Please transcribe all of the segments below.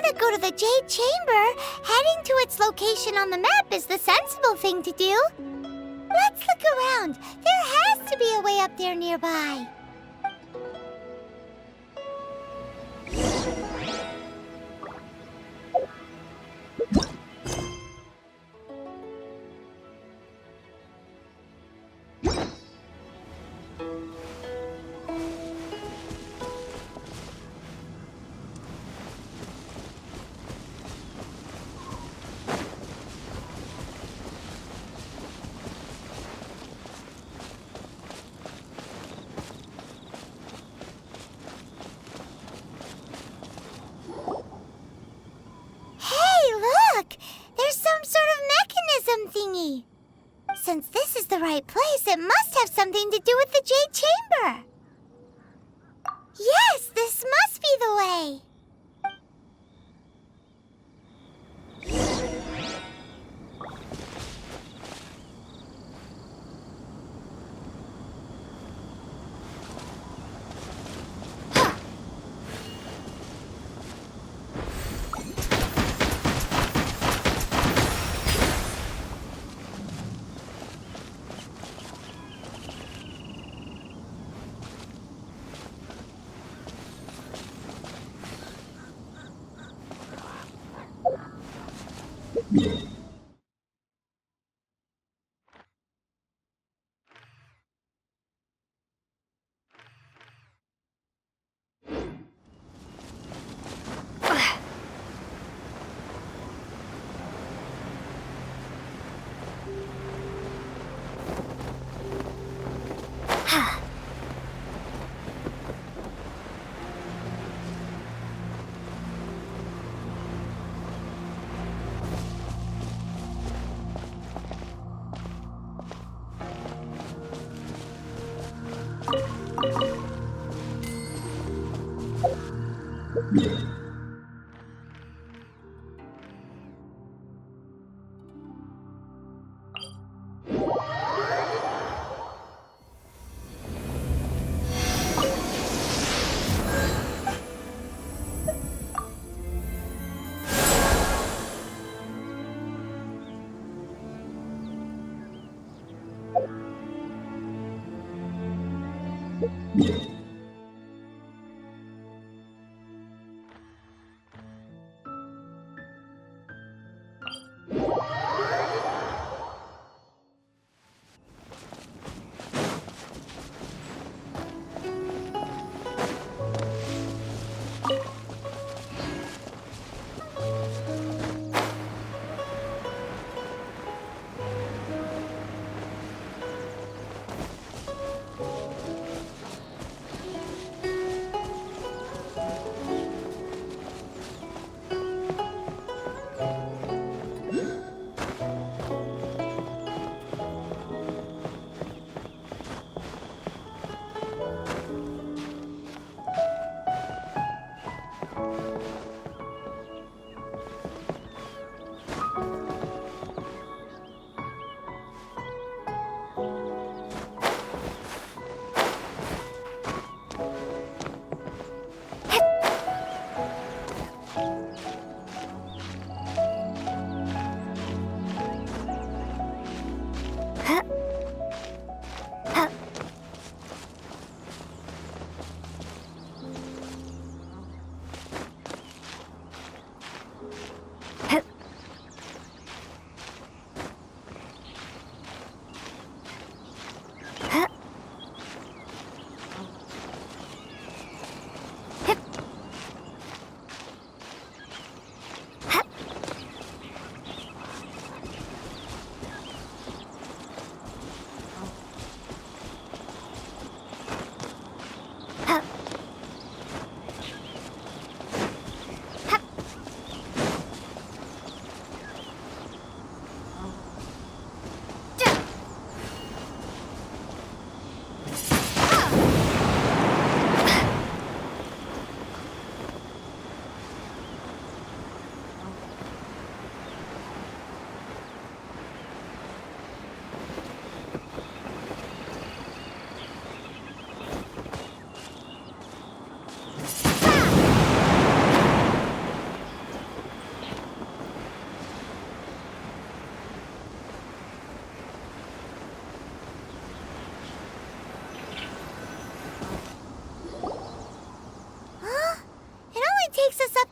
to go to the Jade Chamber, heading to its location on the map is the sensible thing to do. Let's look around. There has to be a way up there nearby. There's some sort of mechanism thingy. Since this is the right place, it must have something to do with the Jade Chamber. Yes, this must be the way.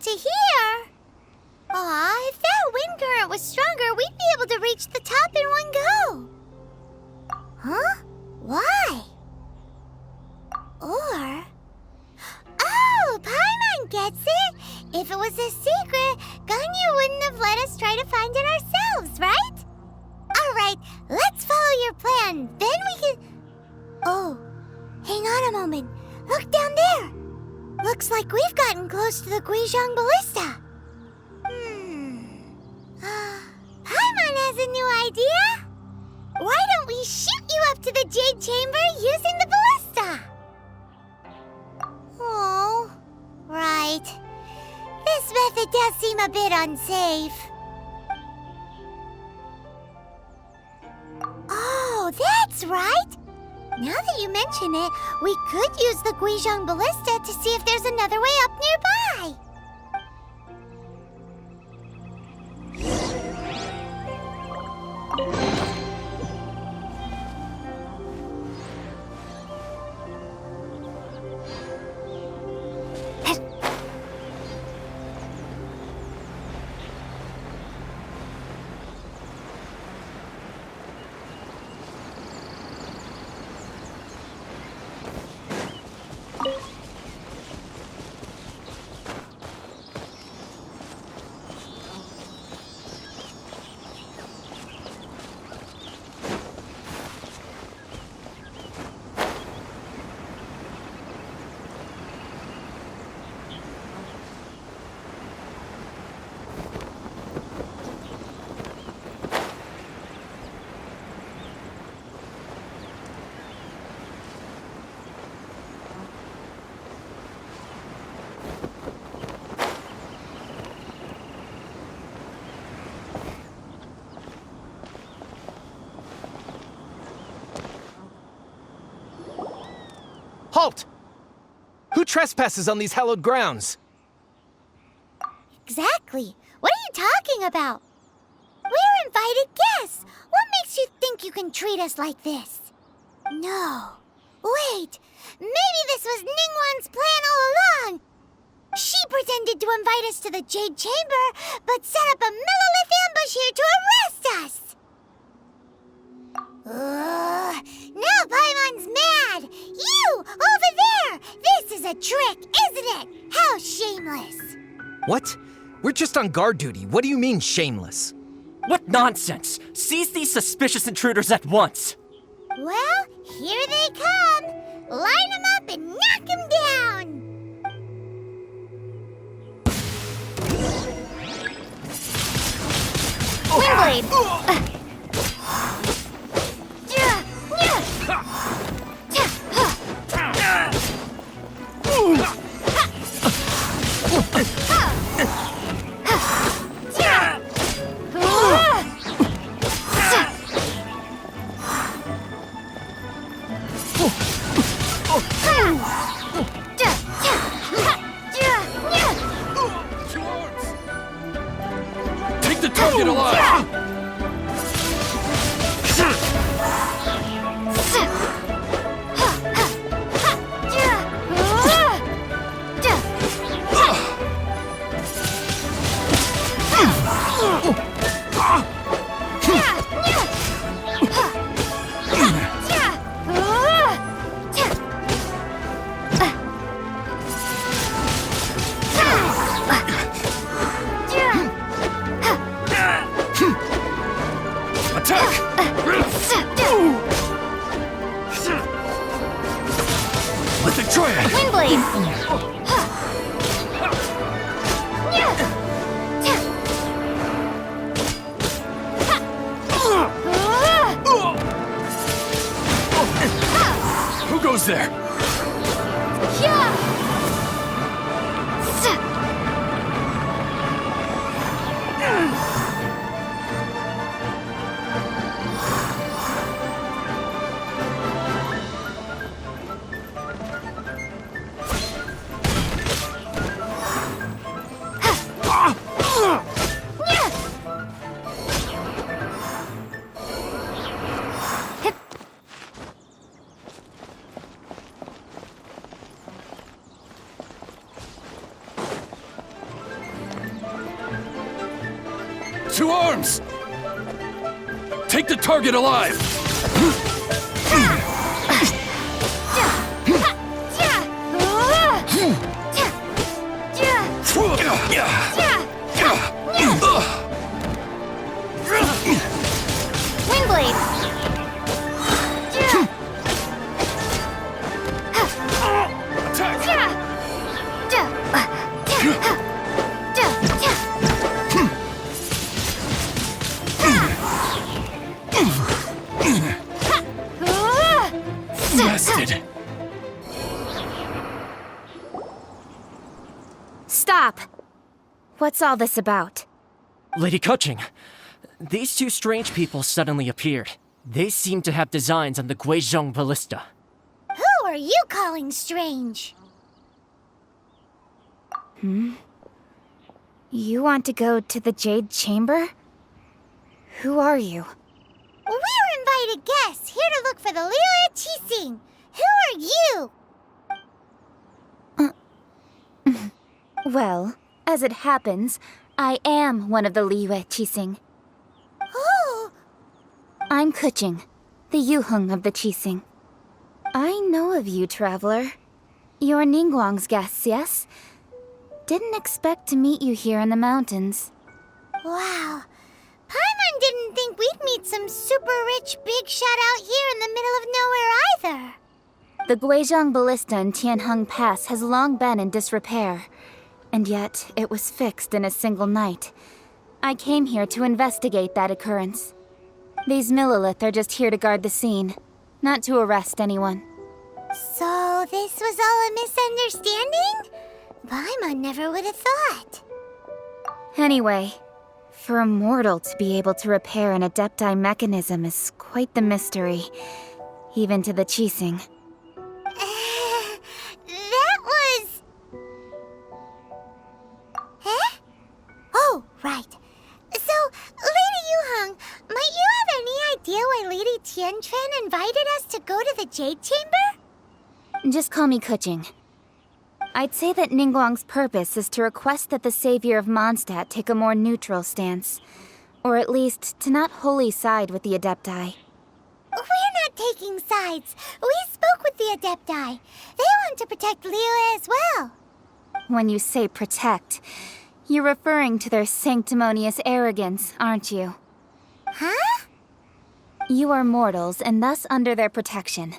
to here. Aw, if that wind current was stronger, we'd be able to reach the top in one go. Huh? Why? Or... Oh, Paimon gets it! If it was a secret, Ganyu wouldn't have let us try to find it ourselves, right? Alright, let's follow your plan. Then we can... Oh, hang on a moment. Look down there. Looks like we've gotten close to the Guizhong Ballista. Paimon has a new idea. Why don't we shoot you up to the Jade Chamber using the ballista? Oh, right. This method does seem a bit unsafe. Oh, that's right. Now that you mention it, we could use the Guizhong Ballista to see if there's another way up nearby. Halt! Who trespasses on these hallowed grounds? Exactly. What are you talking about? We're invited guests. What makes you think you can treat us like this? No. Wait. Maybe this was Ningguang's plan all along. She pretended to invite us to the Jade Chamber, but set up a Millilith ambush here to arrest us. Now Paimon's mad! You, over there! This is a trick, isn't it? How shameless! What? We're just on guard duty. What do you mean, shameless? What nonsense! Seize these suspicious intruders at once! Well, here they come! Line them up and knock them down! Windblade! Take the target alive! Who goes there? to arms! Take the target alive! Windblade! Blasted! Stop! What's all this about? Lady Kuching, these two strange people suddenly appeared. They seem to have designs on the Guizhong ballista. Who are you calling strange? You want to go to the Jade Chamber? Who are you? We're invited guests here to look for the Liu Qixing. Who are you? Well, as it happens, I am one of the Liu Qixing. Oh, I'm Kuching, the Yuheng of the Qixing. I know of you, traveler. You're Ningguang's guests, yes? Didn't expect to meet you here in the mountains. wow. Paimon didn't think we'd meet some super rich big shot out here in the middle of nowhere either. The Guizhong ballista in Tianheng Pass has long been in disrepair, and yet it was fixed in a single night. I came here to investigate that occurrence. These Millilith are just here to guard the scene, not to arrest anyone. So this was all a misunderstanding? Paimon never would have thought. Anyway, for a mortal to be able to repair an Adepti mechanism is quite the mystery, even to the Qixing. That was... Huh? Oh, right. So, Lady Yuheng, might you have any idea why Lady Tianquan invited us to go to the Jade Chamber? Just call me Kuching. I'd say that Ningguang's purpose is to request that the savior of Mondstadt take a more neutral stance. Or at least, to not wholly side with the Adepti. We're not taking sides. We spoke with the Adepti. They want to protect Liyue as well. When you say protect, you're referring to their sanctimonious arrogance, aren't you? Huh? You are mortals, and thus under their protection.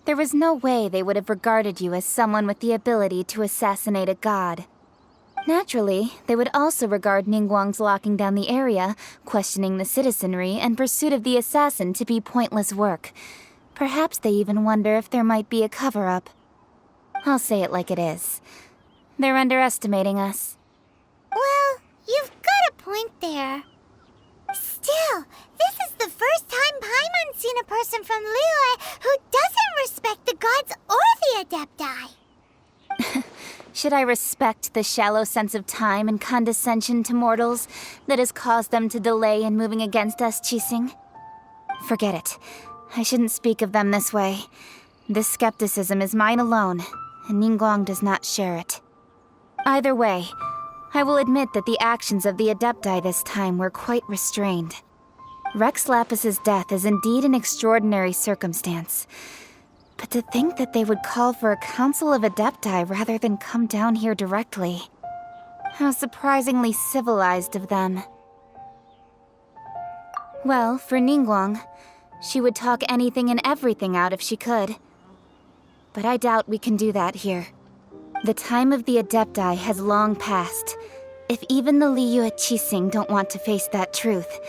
There was no way they would have regarded you as someone with the ability to assassinate a god. Naturally, they would also regard Ningguang's locking down the area, questioning the citizenry, and pursuit of the assassin to be pointless work. Perhaps they even wonder if there might be a cover-up. I'll say it like it is. They're underestimating us. Well, you've got a point there. Still, this is the first time Paimon's seen a person from Liyue who doesn't respect the gods or the Adepti. Should I respect the shallow sense of time and condescension to mortals that has caused them to delay in moving against us, Qixing? Forget it. I shouldn't speak of them this way. This skepticism is mine alone, and Ningguang does not share it. Either way, I will admit that the actions of the Adepti this time were quite restrained. Rex Lapis's death is indeed an extraordinary circumstance. But to think that they would call for a council of Adepti rather than come down here directly. How surprisingly civilized of them. Well, for Ningguang, she would talk anything and everything out if she could. But I doubt we can do that here. The time of the Adepti has long passed. If even the Liu Qixing don't want to face that truth,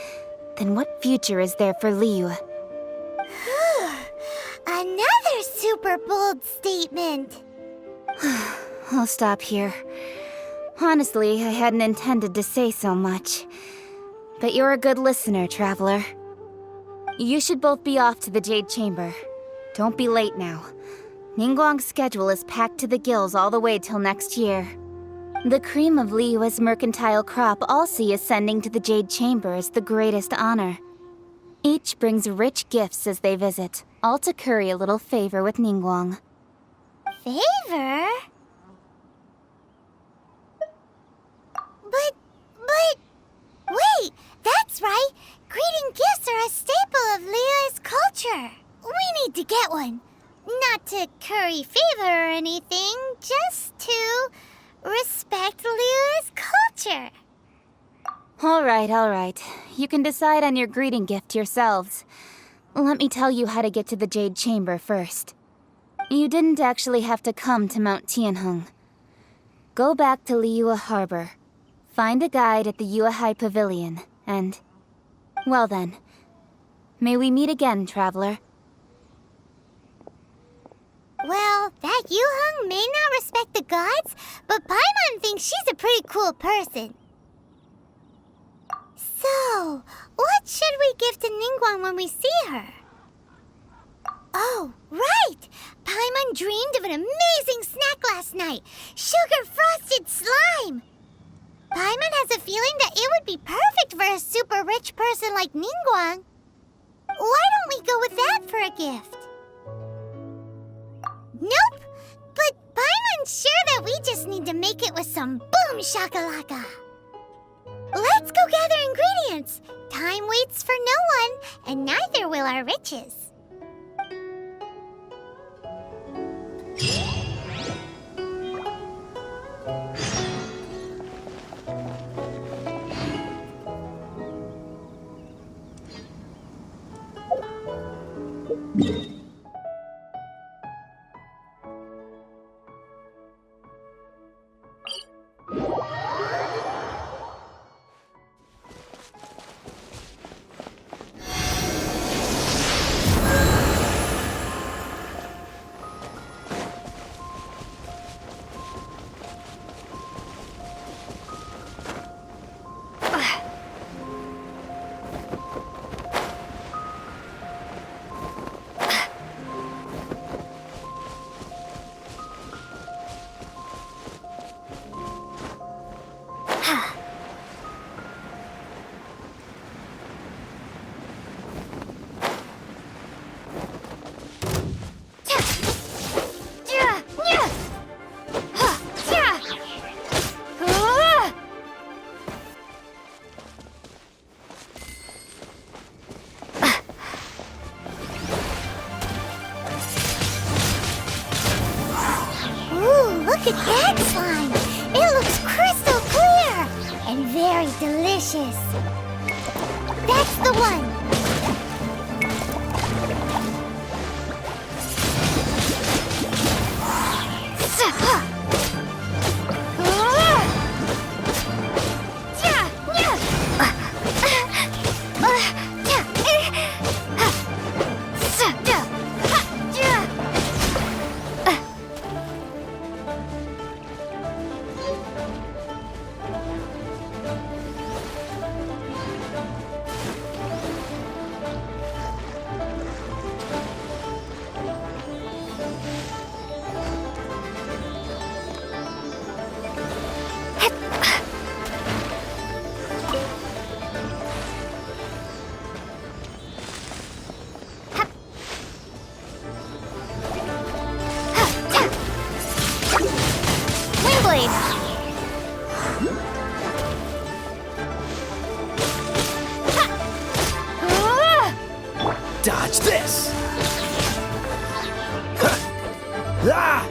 then what future is there for Liu? Another super bold statement. I'll stop here. Honestly, I hadn't intended to say so much. But you're a good listener, traveler. You should both be off to the Jade Chamber. Don't be late now. Ningguang's schedule is packed to the gills all the way till next year. The cream of Liyue's mercantile crop all see ascending to the Jade Chamber as the greatest honor. Each brings rich gifts as they visit, all to curry a little favor with Ningguang. Favor? But, wait, That's right. Greeting gifts are a staple of Leah's culture. We need to get one. Not to curry favor or anything, just to respect Leah's culture. All right. You can decide on your greeting gift yourselves. Let me tell you how to get to the Jade Chamber first. You didn't actually have to come to Mount Tianheng. Go back to Liyue Harbor. Find a guide at the Yuehai Pavilion, and... well then. May we meet again, traveler. Well, that Yuheng may not respect the gods, but Paimon thinks she's a pretty cool person. So, what should we give to Ningguang when we see her? Oh, right! Paimon dreamed of an amazing snack last night. Sugar-frosted slime! Paimon has a feeling that it would be perfect for a super rich person like Ningguang. Why don't we go with that for a gift? Nope! But Paimon's sure that we just need to make it with some boom shakalaka. Let's go gather ingredients. Time waits for no one, and neither will our riches. Look at that slime! It looks crystal clear! And very delicious. That's the one! Dodge this! Ah!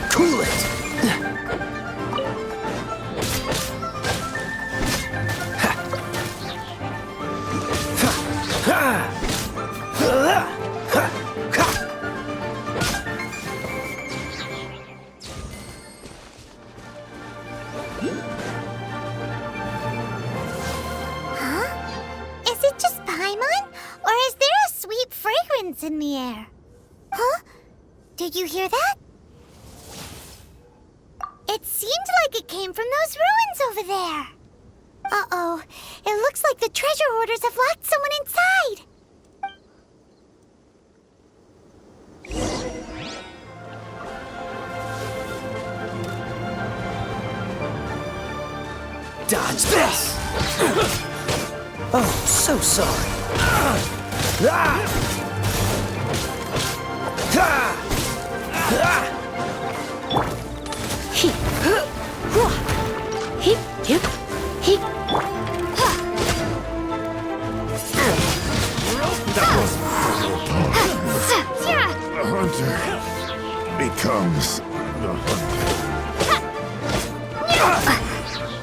Cool it! Is it just Paimon? Or is there a sweet fragrance in the air? Huh? Did you hear that? It seemed like it came from those ruins over there. Uh-oh. It looks like the treasure hoarders have locked someone inside. Oh, so sorry. The hunter becomes the hunter.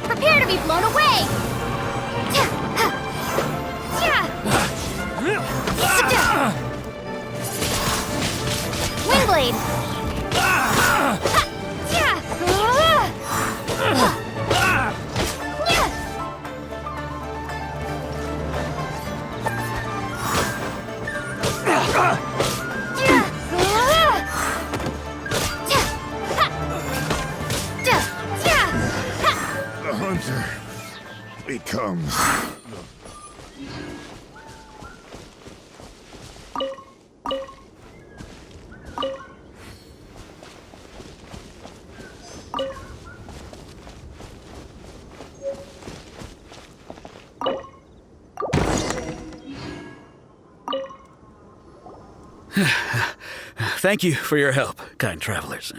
Prepare to be blown away! Wingblade! The hunter becomes Thank you for your help, kind travelers.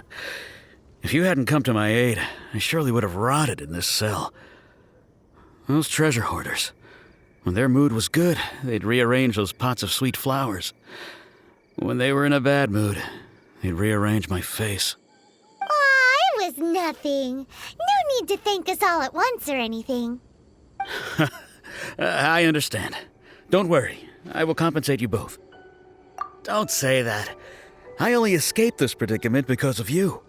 If you hadn't come to my aid, I surely would have rotted in this cell. Those treasure hoarders, when their mood was good, they'd rearrange those pots of sweet flowers. When they were in a bad mood, they'd rearrange my face. Aw, it was nothing. No need to thank us all at once or anything. I understand. Don't worry, I will compensate you both. Don't say that. I only escaped this predicament because of you.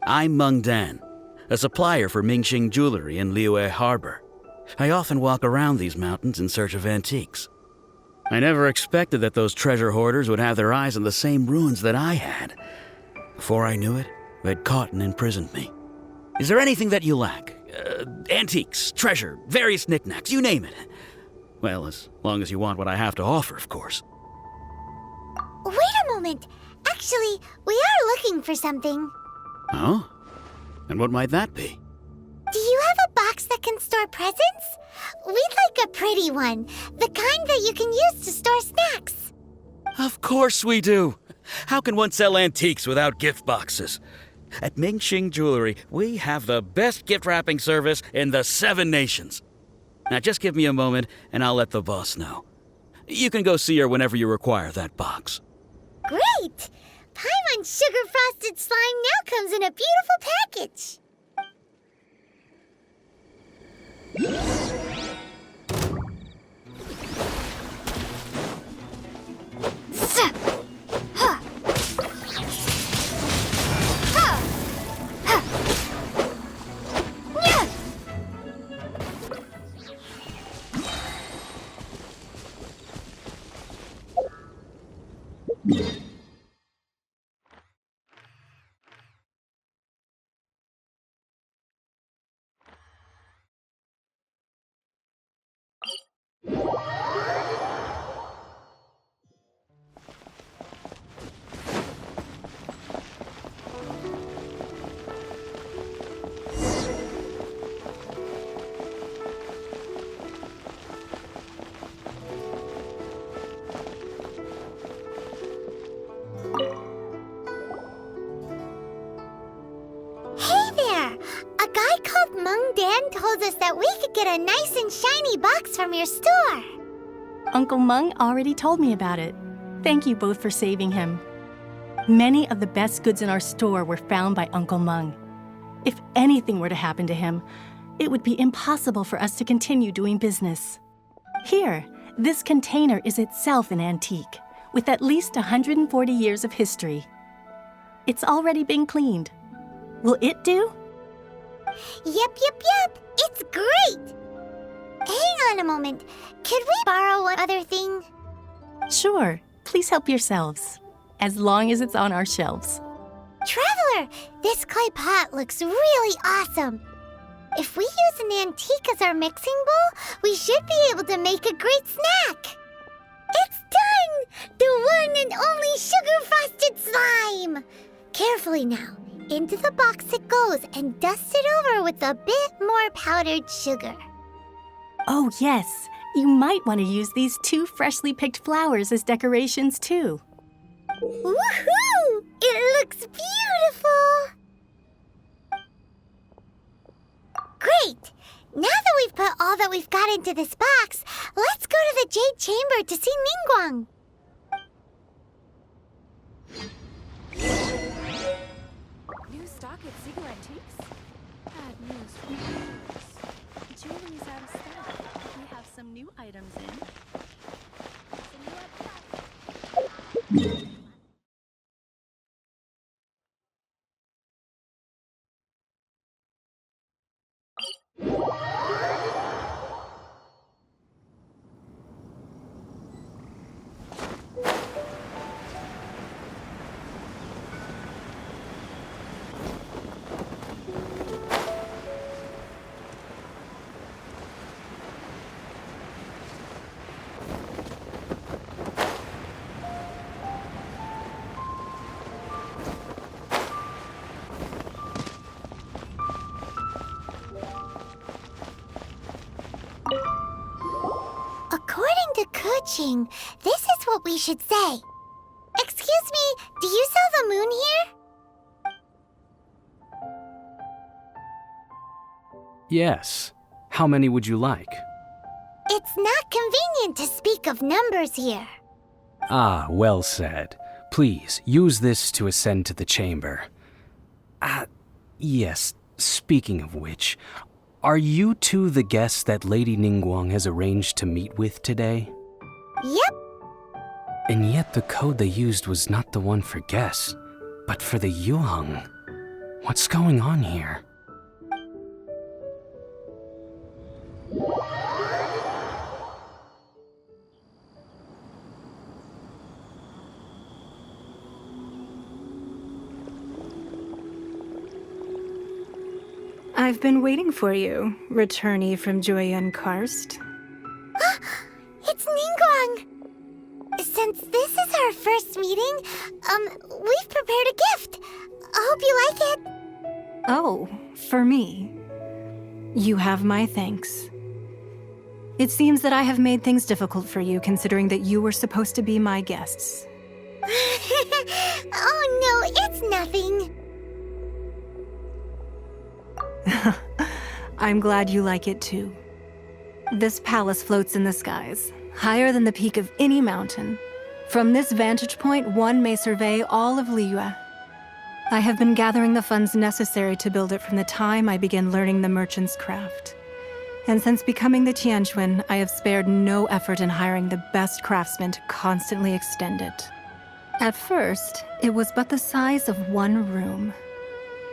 I'm Meng Dan, a supplier for Mingxing jewelry in Liyue Harbor. I often walk around these mountains in search of antiques. I never expected that those treasure hoarders would have their eyes on the same ruins that I had. Before I knew it, they'd caught and imprisoned me. Is there anything that you lack? Antiques, treasure, various knickknacks, you name it. Well, as long as you want what I have to offer, of course. Wait a moment. Actually, we are looking for something. Oh? And what might that be? Do you have a box that can store presents? We'd like a pretty one. The kind that you can use to store snacks. Of course we do. How can one sell antiques without gift boxes? At Mingxing Jewelry, we have the best gift wrapping service in the 7 nations. Now just give me a moment and I'll let the boss know. You can go see her whenever you require that box. Great! Paimon Sugar Frosted Slime now comes in a beautiful package. Told us that we could get a nice and shiny box from your store. Uncle Meng already told me about it. Thank you both for saving him. Many of the best goods in our store were found by Uncle Meng. If anything were to happen to him, it would be impossible for us to continue doing business. Here, this container is itself an antique, with at least 140 years of history. It's already been cleaned. Will it do? Yep. It's great! Hang on a moment. Could we borrow one other thing? Sure. Please help yourselves. As long as it's on our shelves. Traveler, this clay pot looks really awesome. If we use an antique as our mixing bowl, we should be able to make a great snack. It's done! The one and only sugar-frosted slime! Carefully now. Into the box it goes and dust it over with a bit more powdered sugar. Oh, yes. You might want to use these 2 freshly picked flowers as decorations, too. Woohoo! It looks beautiful! Great! Now that we've put all that we've got into this box, let's go to the Jade Chamber to see Ningguang. New stock at Seagull Antiques? Bad news for viewers. Jewelry's out of stock. We have some new items in. According to Kuching, this is what we should say. Excuse me, do you sell the moon here? Yes. How many would you like? It's not convenient to speak of numbers here. Ah, well said. Please, use this to ascend to the chamber. Yes, speaking of which, are you two the guests that Lady Ningguang has arranged to meet with today? Yep. And yet the code they used was not the one for guests, but for the Yuheng. What's going on here? I've been waiting for you, returnee from Joyun Karst. It's Ningguang! Since this is our first meeting, we've prepared a gift. I hope you like it. Oh, for me. You have my thanks. It seems that I have made things difficult for you, considering that you were supposed to be my guests. Oh no, it's nothing. I'm glad you like it too. This palace floats in the skies, higher than the peak of any mountain. From this vantage point, one may survey all of Liyue. I have been gathering the funds necessary to build it from the time I began learning the merchant's craft. And since becoming the Tianquan, I have spared no effort in hiring the best craftsmen to constantly extend it. At first, it was but the size of one room.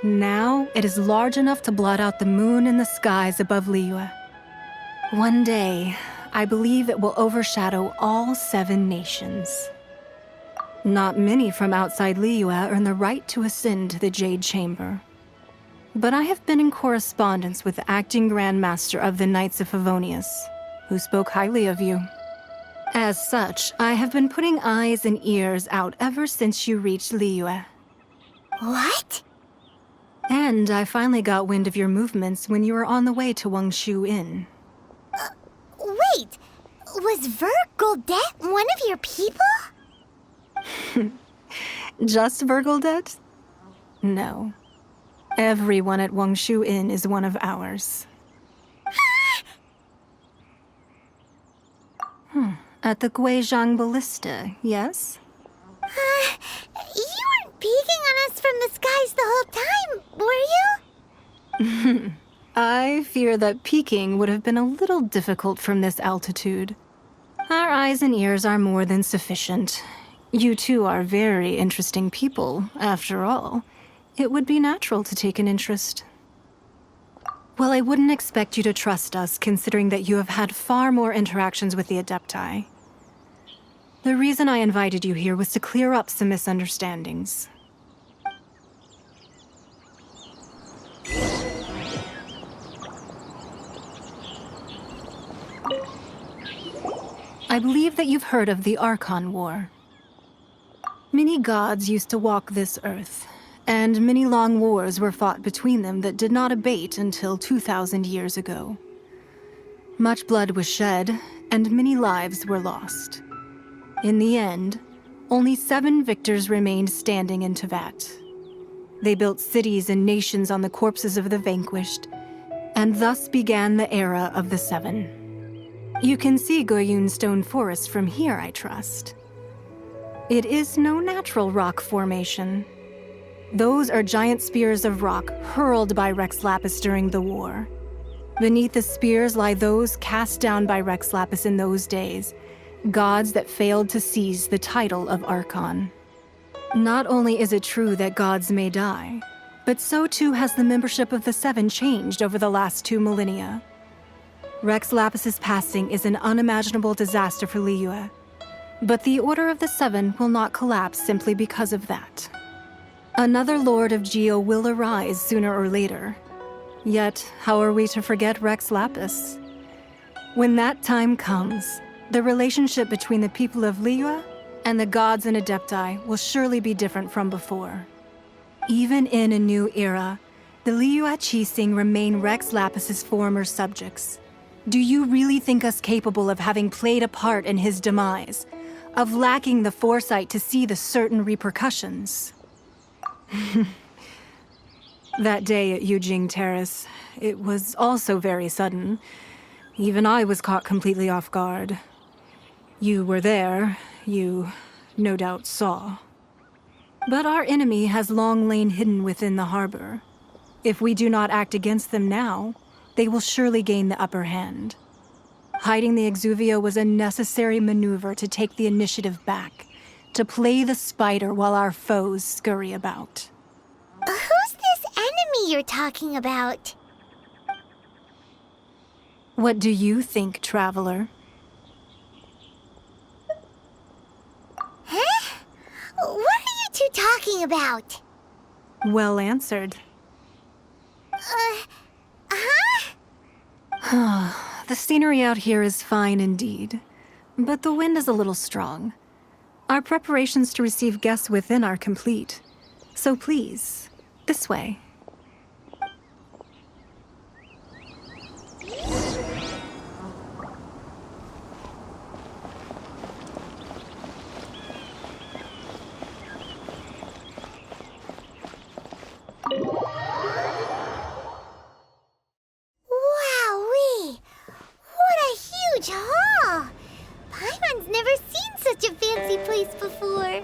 Now, it is large enough to blot out the moon in the skies above Liyue. One day, I believe it will overshadow all 7 nations. Not many from outside Liyue earn the right to ascend to the Jade Chamber. But I have been in correspondence with the acting Grand Master of the Knights of Favonius, who spoke highly of you. As such, I have been putting eyes and ears out ever since you reached Liyue. What? And I finally got wind of your movements when you were on the way to Wangshu Inn. Wait, was Vergoldet one of your people? Just Vergoldet? No. Everyone at Wangshu Inn is one of ours. At the Guizhang Ballista, yes? You weren't peeking on us from the skies the whole time, were you? I fear that peeking would have been a little difficult from this altitude. Our eyes and ears are more than sufficient. You two are very interesting people, after all. It would be natural to take an interest. Well, I wouldn't expect you to trust us, considering that you have had far more interactions with the Adepti. The reason I invited you here was to clear up some misunderstandings. I believe that you've heard of the Archon War. Many gods used to walk this earth, and many long wars were fought between them that did not abate until 2,000 years ago. Much blood was shed, and many lives were lost. In the end, only 7 victors remained standing in Tevat. They built cities and nations on the corpses of the vanquished, and thus began the era of the 7. You can see Goyun Stone Forest from here, I trust. It is no natural rock formation. Those are giant spears of rock hurled by Rex Lapis during the war. Beneath the spears lie those cast down by Rex Lapis in those days, gods that failed to seize the title of Archon. Not only is it true that gods may die, but so too has the membership of the 7 changed over the last 2 millennia. Rex Lapis's passing is an unimaginable disaster for Liyue, but the Order of the 7 will not collapse simply because of that. Another Lord of Geo will arise sooner or later. Yet, how are we to forget Rex Lapis? When that time comes, the relationship between the people of Liyue and the gods and Adepti will surely be different from before. Even in a new era, the Liyue Qixing remain Rex Lapis's former subjects. Do you really think us capable of having played a part in his demise? Of lacking the foresight to see the certain repercussions? That day at Yujing Terrace, it was also very sudden. Even I was caught completely off guard. You were there, you no doubt saw. But our enemy has long lain hidden within the harbor. If we do not act against them now, they will surely gain the upper hand. Hiding the Exuvio was a necessary maneuver to take the initiative back, to play the spider while our foes scurry about. Who's this enemy you're talking about? What do you think, traveler? Huh? What are you two talking about? Well answered. The scenery out here is fine indeed, but the wind is a little strong. Our preparations to receive guests within are complete. So please, this way. Wowee! What a huge hall! Paimon's never seen such a fancy place before.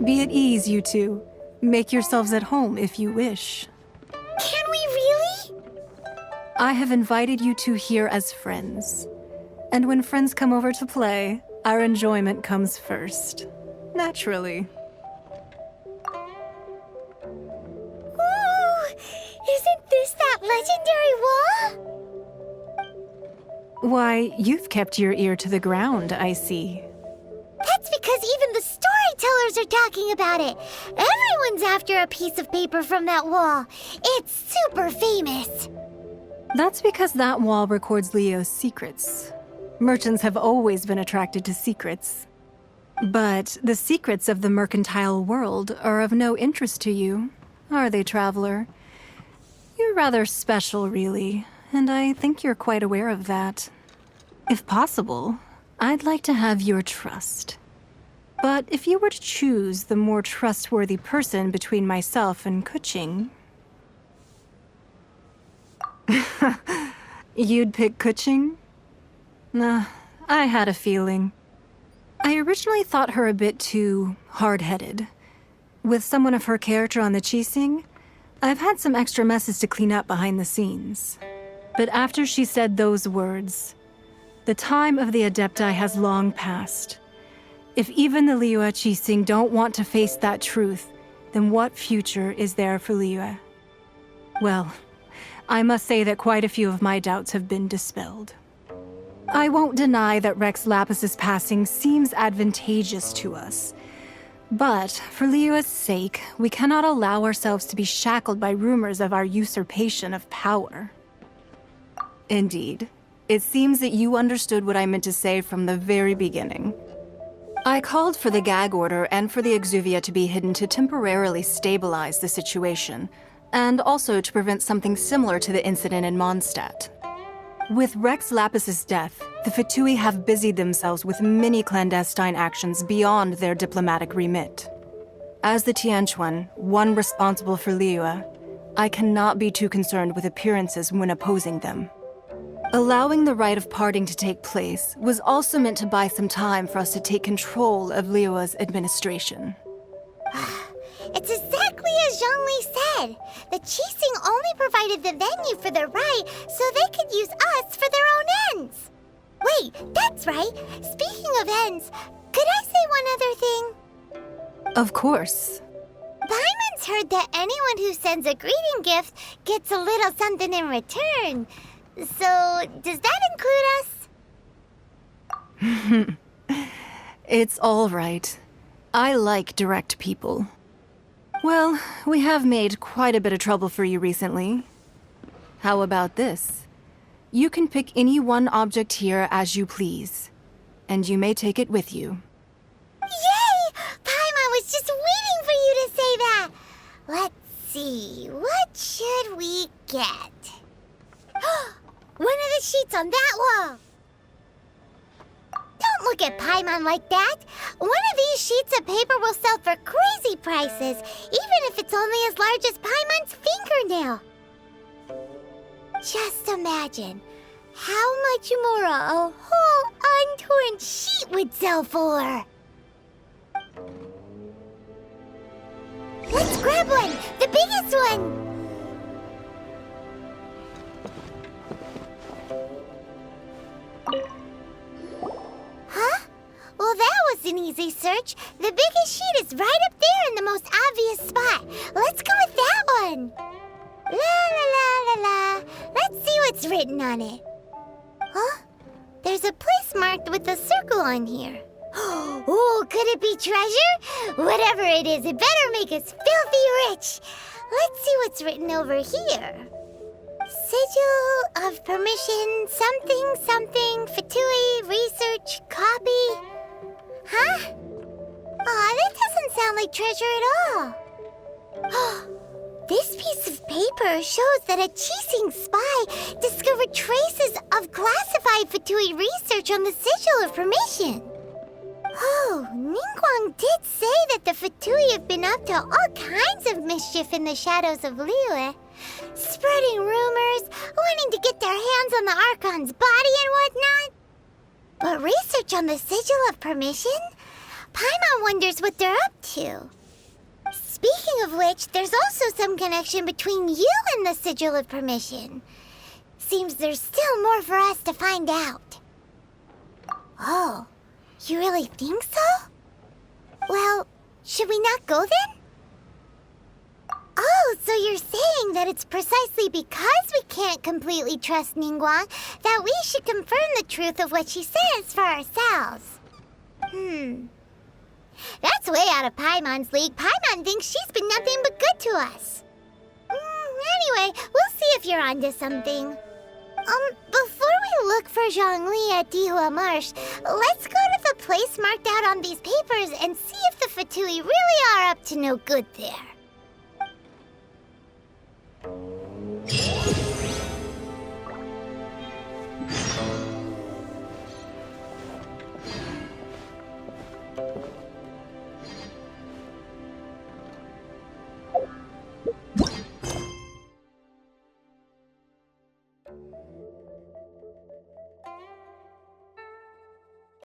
Be at ease, you two. Make yourselves at home if you wish. Can we really? I have invited you two here as friends. And when friends come over to play, our enjoyment comes first. Naturally. Ooh! Isn't this that legendary wall? Why, you've kept your ear to the ground, I see. That's because even the storytellers are talking about it. Everyone's after a piece of paper from that wall. It's super famous. That's because that wall records Leo's secrets. Merchants have always been attracted to secrets. But the secrets of the mercantile world are of no interest to you, are they, traveler? You're rather special, really, and I think you're quite aware of that. If possible, I'd like to have your trust. But if you were to choose the more trustworthy person between myself and Kuching... You'd pick Kuching? Nah, I had a feeling. I originally thought her a bit too hard-headed. With someone of her character on the Qixing, I've had some extra messes to clean up behind the scenes. But after she said those words, The time of the Adepti has long passed. If even the Liyue Qixing don't want to face that truth, then what future is there for Liyue? Well, I must say that quite a few of my doubts have been dispelled. I won't deny that Rex Lapis's passing seems advantageous to us. But for Liyue's sake, we cannot allow ourselves to be shackled by rumors of our usurpation of power. Indeed, it seems that you understood what I meant to say from the very beginning. I called for the gag order and for the exuvia to be hidden to temporarily stabilize the situation, and also to prevent something similar to the incident in Mondstadt. With Rex Lapis's death, the Fatui have busied themselves with many clandestine actions beyond their diplomatic remit. As the Tianquan, one responsible for Liyue, I cannot be too concerned with appearances when opposing them. Allowing the rite of parting to take place was also meant to buy some time for us to take control of Liyue's administration. It's exactly as Zhongli said. The Qixing only provided the venue for the rite so they could use us for their own ends. Wait, that's right. Speaking of ends, could I say one other thing? Of course. Paimon's heard that anyone who sends a greeting gift gets a little something in return. So, does that include us? It's all right. I like direct people. Well, we have made quite a bit of trouble for you recently. How about this? You can pick any one object here as you please, and you may take it with you. Yay! Paimon was just waiting for you to say that! Let's see, what should we get? One of the sheets on that wall! Don't look at Paimon like that! One of these sheets of paper will sell for crazy prices, even if it's only as large as Paimon's fingernail. Just imagine how much more a whole untorn sheet would sell for. Let's grab one! The biggest one! Huh? Well, that was an easy search. The biggest sheet is right up there in the most obvious spot. Let's go with that one. La la la la la. Let's see what's written on it. Huh? There's a place marked with a circle on here. Oh, could it be treasure? Whatever it is, it better make us filthy rich. Let's see what's written over here. Sigil of permission, something, something, Fatui, research, copy. Huh? Aw, that doesn't sound like treasure at all. This piece of paper shows that a Qixing spy discovered traces of classified Fatui research on the Sigil of permission. Oh, Ningguang did say that the Fatui have been up to all kinds of mischief in the shadows of Liyue. Spreading rumors, wanting to get their hands on the Archon's body and whatnot. But research on the Sigil of Permission? Paimon wonders what they're up to. Speaking of which, there's also some connection between you and the Sigil of Permission. Seems there's still more for us to find out. Oh, you really think so? Well, should we not go then? Oh, so you're saying that it's precisely because we can't completely trust Ningguang that we should confirm the truth of what she says for ourselves. That's way out of Paimon's league. Paimon thinks she's been nothing but good to us. Anyway, we'll see if you're onto something. Before we look for Zhongli at Dihua Marsh, let's go to the place marked out on these papers and see if the Fatui really are up to no good there.